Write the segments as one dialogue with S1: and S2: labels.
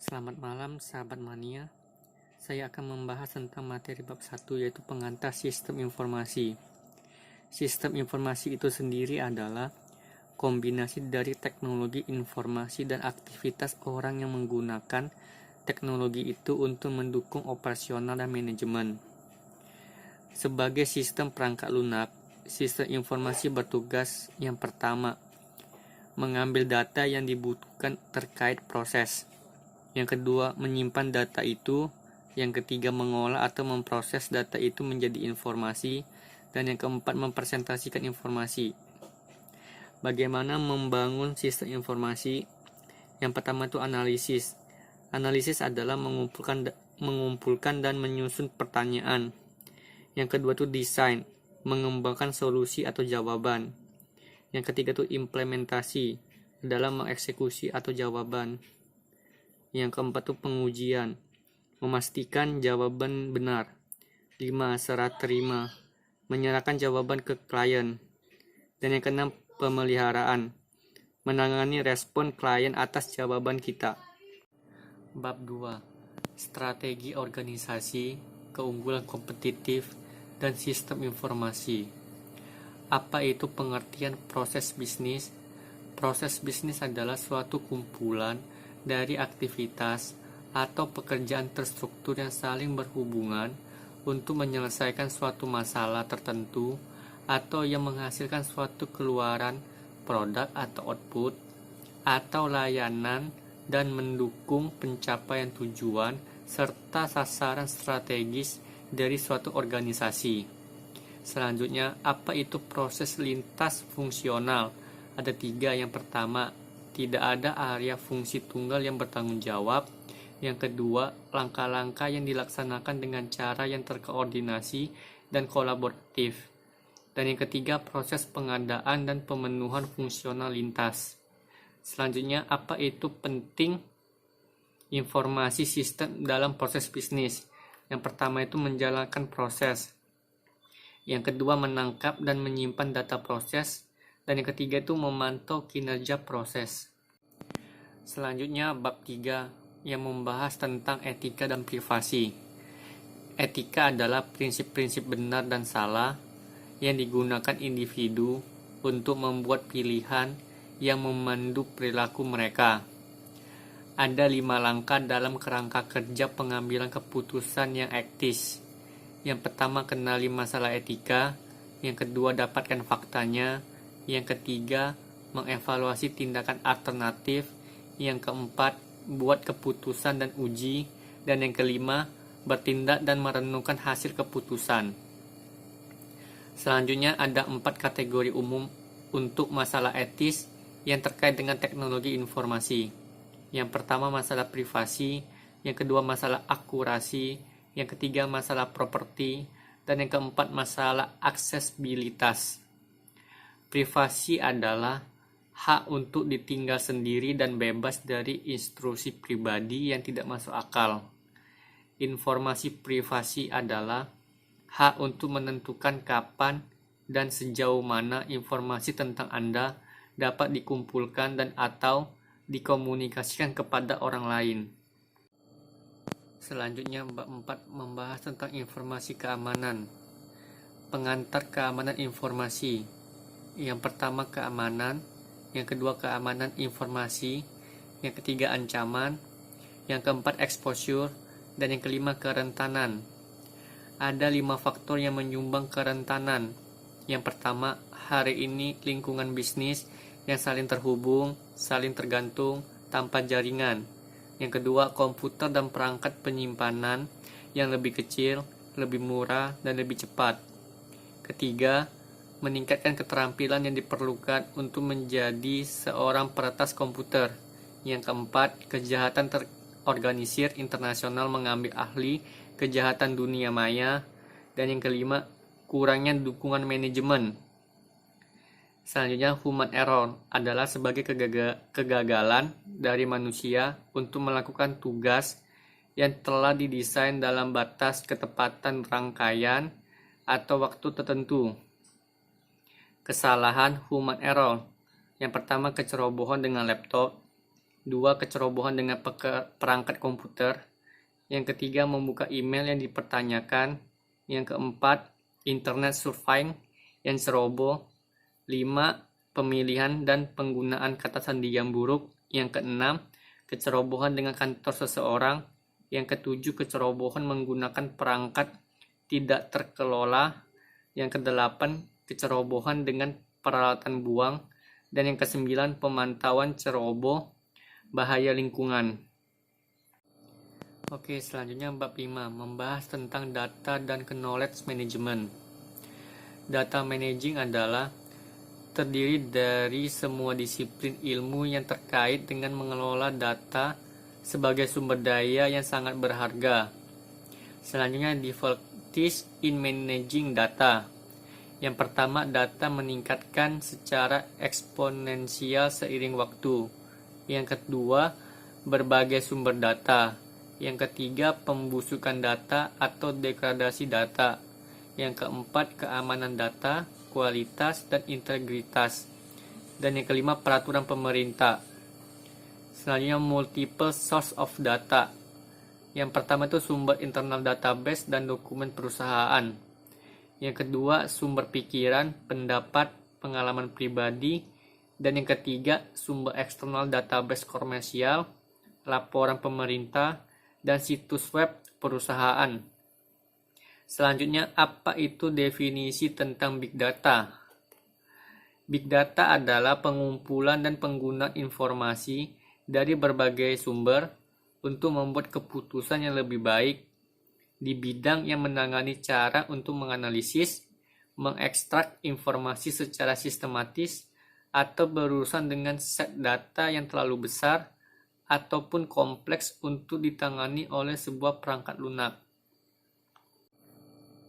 S1: Selamat malam sahabat mania. Saya akan membahas tentang materi bab 1 yaitu pengantar sistem informasi. Sistem informasi itu sendiri adalah kombinasi dari teknologi informasi dan aktivitas orang yang menggunakan teknologi itu untuk mendukung operasional dan manajemen. Sebagai sistem perangkat lunak, sistem informasi bertugas yang pertama, mengambil data yang dibutuhkan terkait proses. Yang kedua, menyimpan data itu. Yang ketiga, mengolah atau memproses data itu menjadi informasi. Dan yang keempat, mempresentasikan informasi. Bagaimana membangun sistem informasi? Yang pertama itu analisis. Analisis adalah mengumpulkan dan menyusun pertanyaan. Yang kedua itu desain, mengembangkan solusi atau jawaban. Yang ketiga itu implementasi, adalah mengeksekusi atau jawaban. Yang keempat itu pengujian, memastikan jawaban benar. 5. Serah terima, menyerahkan jawaban ke klien. Dan yang keenam, pemeliharaan, menangani respon klien atas jawaban kita. Bab 2. Strategi organisasi, keunggulan kompetitif, dan sistem informasi. Apa itu pengertian proses bisnis? Proses bisnis adalah suatu kumpulan dari aktivitas atau pekerjaan terstruktur yang saling berhubungan untuk menyelesaikan suatu masalah tertentu atau yang menghasilkan suatu keluaran, produk atau output, atau layanan dan mendukung pencapaian tujuan serta sasaran strategis dari suatu organisasi. Selanjutnya, apa itu proses lintas fungsional? Ada 3. Yang pertama, tidak ada area fungsi tunggal yang bertanggung jawab. Yang kedua, langkah-langkah yang dilaksanakan dengan cara yang terkoordinasi dan kolaboratif. Dan yang ketiga, proses pengadaan dan pemenuhan fungsional lintas. Selanjutnya, apa itu penting informasi sistem dalam proses bisnis? Yang pertama itu menjalankan proses. Yang kedua, menangkap dan menyimpan data proses. Dan yang ketiga itu memantau kinerja proses. Selanjutnya bab 3 yang membahas tentang etika dan privasi. Etika adalah prinsip-prinsip benar dan salah yang digunakan individu untuk membuat pilihan yang memandu perilaku mereka. Ada 5 langkah dalam kerangka kerja pengambilan keputusan yang etis. Yang pertama, kenali masalah etika. Yang kedua, dapatkan faktanya. Yang ketiga, mengevaluasi tindakan alternatif. Yang keempat, buat keputusan dan uji. Dan yang kelima, bertindak dan merenungkan hasil keputusan. Selanjutnya ada 4 kategori umum untuk masalah etis yang terkait dengan teknologi informasi. Yang pertama, masalah privasi. Yang kedua, masalah akurasi. Yang ketiga, masalah properti. Dan yang keempat, masalah aksesibilitas. Privasi adalah hak untuk ditinggal sendiri dan bebas dari intrusi pribadi yang tidak masuk akal. Informasi privasi adalah hak untuk menentukan kapan dan sejauh mana informasi tentang Anda dapat dikumpulkan dan atau dikomunikasikan kepada orang lain. Selanjutnya bab 4 membahas tentang informasi keamanan. Pengantar keamanan informasi. Yang pertama, keamanan. Yang kedua, keamanan informasi. Yang ketiga, ancaman. Yang keempat, exposure. Dan yang kelima, kerentanan. Ada 5 faktor yang menyumbang kerentanan. Yang pertama, hari ini lingkungan bisnis yang saling terhubung, saling tergantung, tanpa jaringan. Yang kedua, komputer dan perangkat penyimpanan yang lebih kecil, lebih murah, dan lebih cepat. Ketiga, meningkatkan keterampilan yang diperlukan untuk menjadi seorang peretas komputer. Yang keempat, kejahatan terorganisir internasional mengambil ahli kejahatan dunia maya. Dan yang kelima, kurangnya dukungan manajemen. Selanjutnya, human error adalah sebagai kegagalan dari manusia untuk melakukan tugas yang telah didesain dalam batas ketepatan rangkaian atau waktu tertentu. Kesalahan human error. Yang pertama, kecerobohan dengan laptop. 2. Kecerobohan dengan perangkat komputer. Yang ketiga, membuka email yang dipertanyakan. Yang keempat, internet surfing yang ceroboh. 5. Pemilihan dan penggunaan kata sandi yang buruk. Yang keenam, kecerobohan dengan kantor seseorang. Yang ketujuh, kecerobohan menggunakan perangkat tidak terkelola. Yang kedelapan, kecerobohan dengan peralatan buang. Dan yang kesembilan, pemantauan ceroboh bahaya lingkungan. Oke, selanjutnya bab 5, membahas tentang data dan knowledge management. Data managing adalah terdiri dari semua disiplin ilmu yang terkait dengan mengelola data sebagai sumber daya yang sangat berharga. Selanjutnya, difficulties in managing data. Yang pertama, data meningkatkan secara eksponensial seiring waktu. Yang kedua, berbagai sumber data. Yang ketiga, pembusukan data atau degradasi data. Yang keempat, keamanan data, kualitas, dan integritas. Dan yang kelima, peraturan pemerintah. Selanjutnya, multiple source of data. Yang pertama itu sumber internal database dan dokumen perusahaan. Yang kedua, sumber pikiran, pendapat, pengalaman pribadi. Dan yang ketiga, sumber eksternal database komersial, laporan pemerintah, dan situs web perusahaan. Selanjutnya, apa itu definisi tentang Big Data? Big Data adalah pengumpulan dan penggunaan informasi dari berbagai sumber untuk membuat keputusan yang lebih baik di bidang yang menangani cara untuk menganalisis, mengekstrak informasi secara sistematis, atau berurusan dengan set data yang terlalu besar ataupun kompleks untuk ditangani oleh sebuah perangkat lunak.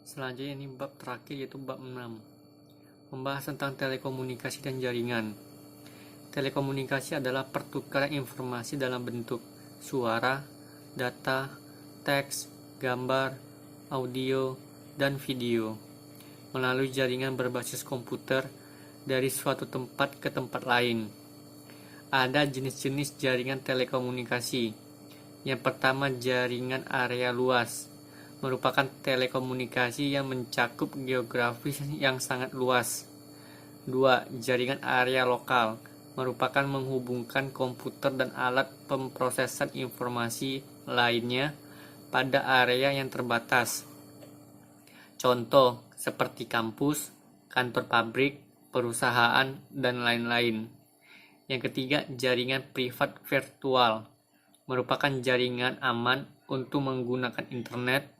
S1: Selanjutnya ini bab terakhir yaitu bab 6. Membahas tentang telekomunikasi dan jaringan. Telekomunikasi adalah pertukaran informasi dalam bentuk suara, data, teks, gambar, audio, dan video melalui jaringan berbasis komputer dari suatu tempat ke tempat lain. Ada jenis-jenis jaringan telekomunikasi. Yang pertama, jaringan area luas, merupakan telekomunikasi yang mencakup geografis yang sangat luas. 2. Jaringan area lokal, merupakan menghubungkan komputer dan alat pemrosesan informasi lainnya pada area yang terbatas. Contoh seperti kampus, kantor pabrik, perusahaan, dan lain-lain. Yang ketiga, jaringan privat virtual, merupakan jaringan aman untuk menggunakan internet,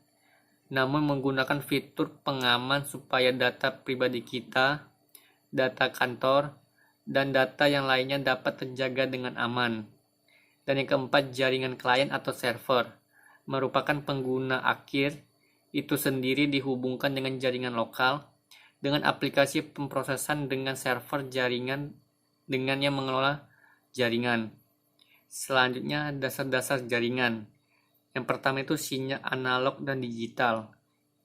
S1: namun menggunakan fitur pengaman supaya data pribadi kita, data kantor, dan data yang lainnya dapat terjaga dengan aman. Dan yang keempat, jaringan klien atau server, merupakan pengguna akhir itu sendiri dihubungkan dengan jaringan lokal dengan aplikasi pemrosesan dengan server jaringan dengan yang mengelola jaringan. Selanjutnya, dasar-dasar jaringan. Yang pertama itu sinyal analog dan digital.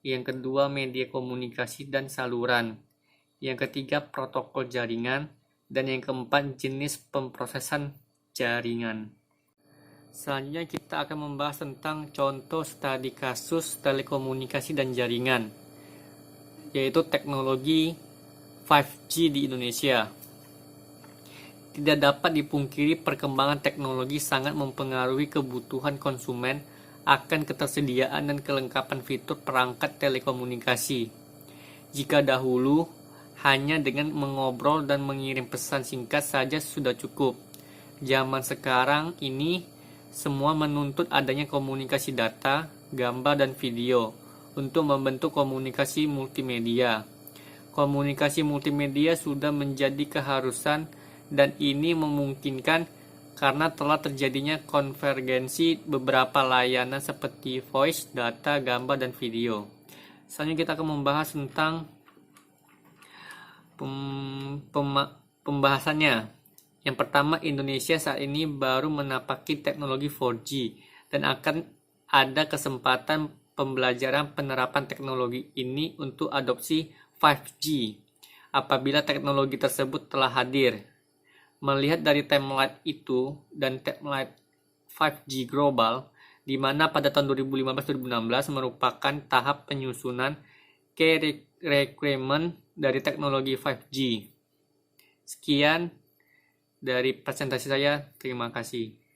S1: Yang kedua, media komunikasi dan saluran. Yang ketiga, protokol jaringan. Dan yang keempat, jenis pemrosesan jaringan. Selanjutnya kita akan membahas tentang contoh studi kasus telekomunikasi dan jaringan, yaitu teknologi 5G di Indonesia. Tidak dapat dipungkiri perkembangan teknologi sangat mempengaruhi kebutuhan konsumen akan ketersediaan dan kelengkapan fitur perangkat telekomunikasi. Jika dahulu hanya dengan mengobrol dan mengirim pesan singkat saja sudah cukup, zaman sekarang ini semua menuntut adanya komunikasi data, gambar, dan video untuk membentuk komunikasi multimedia. Komunikasi multimedia sudah menjadi keharusan dan ini memungkinkan karena telah terjadinya konvergensi beberapa layanan seperti voice, data, gambar, dan video. Selanjutnya kita akan membahas tentang pembahasannya. Yang pertama, Indonesia saat ini baru menapaki teknologi 4G dan akan ada kesempatan pembelajaran penerapan teknologi ini untuk adopsi 5G apabila teknologi tersebut telah hadir. Melihat dari timeline itu dan timeline 5G global, di mana pada tahun 2015-2016 merupakan tahap penyusunan key requirement dari teknologi 5G. Sekian dari presentasi saya, terima kasih.